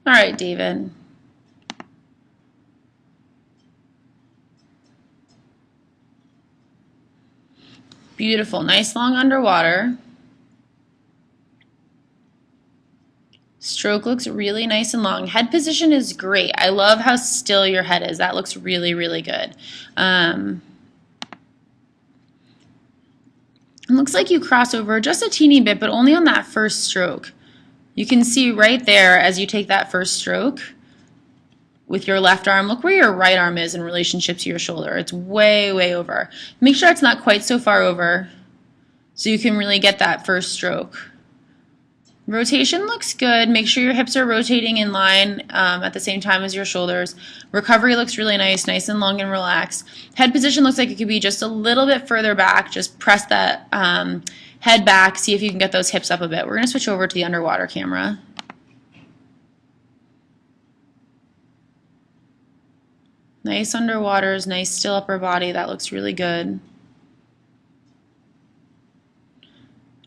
All right, David. Beautiful. Nice long underwater. Stroke looks really nice and long. Head position is great. I love how still your head is. That looks really, really good. It looks like you cross over just a teeny bit, but only on that first stroke. You can see right there as you take that first stroke with your left arm, look where your right arm is in relationship to your shoulder. It's way, way over. Make sure it's not quite so far over so you can really get that first stroke. Rotation looks good. Make sure your hips are rotating in line at the same time as your shoulders. Recovery looks really nice, nice and long and relaxed. Head position looks like it could be just a little bit further back. Just press that head back. See if you can get those hips up a bit. We're going to switch over to the underwater camera. Nice underwaters, nice still upper body. That looks really good.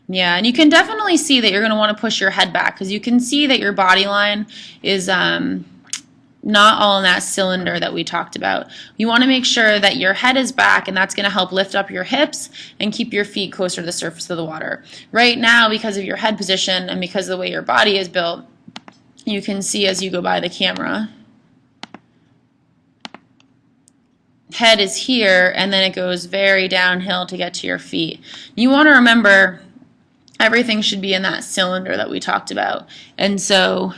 Yeah, and you can definitely see that you're going to want to push your head back because you can see that your body line is not all in that cylinder that we talked about. You want to make sure that your head is back, and that's going to help lift up your hips and keep your feet closer to the surface of the water. Right now, because of your head position and because of the way your body is built, you can see as you go by the camera, head is here, and then it goes very downhill to get to your feet. You want to remember everything should be in that cylinder that we talked about. And so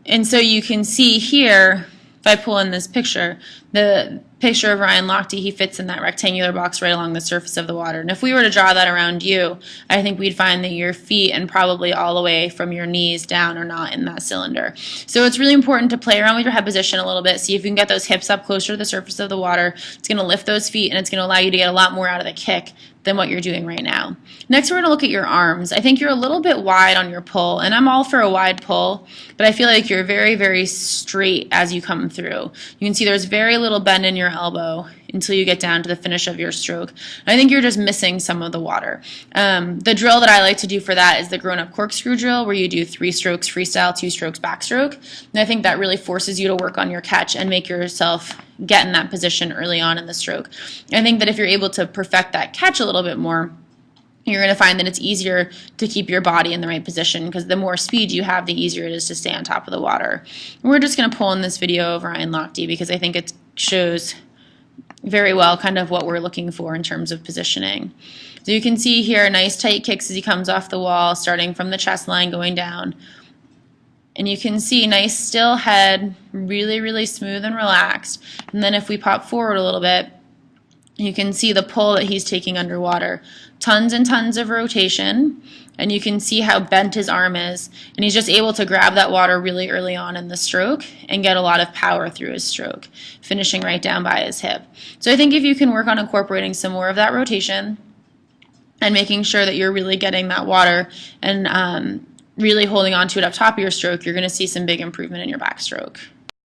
you can see here, if I pull in this picture, the picture of Ryan Lochte, he fits in that rectangular box right along the surface of the water. And if we were to draw that around you, I think we'd find that your feet and probably all the way from your knees down are not in that cylinder. So it's really important to play around with your head position a little bit, see if you can get those hips up closer to the surface of the water. It's going to lift those feet, and it's going to allow you to get a lot more out of the kick than what you're doing right now. Next, we're going to look at your arms. I think you're a little bit wide on your pull, and I'm all for a wide pull, but I feel like you're very, very straight as you come through. You can see there's very little bend in your elbow until you get down to the finish of your stroke. And I think you're just missing some of the water. The drill that I like to do for that is the grown-up corkscrew drill, where you do 3 strokes freestyle, 2 strokes backstroke. And I think that really forces you to work on your catch and make yourself get in that position early on in the stroke. I think that if you're able to perfect that catch a little bit more, you're going to find that it's easier to keep your body in the right position, because the more speed you have, the easier it is to stay on top of the water. And we're just going to pull in this video of Ryan Lochte because I think it shows very well kind of what we're looking for in terms of positioning. So you can see here nice tight kicks as he comes off the wall, starting from the chest line going down. And you can see nice still head, really, really smooth and relaxed. And then if we pop forward a little bit, you can see the pull that he's taking underwater. Tons and tons of rotation, and you can see how bent his arm is. And he's just able to grab that water really early on in the stroke and get a lot of power through his stroke, finishing right down by his hip. So I think if you can work on incorporating some more of that rotation and making sure that you're really getting that water and really holding on to it up top of your stroke, you're going to see some big improvement in your backstroke.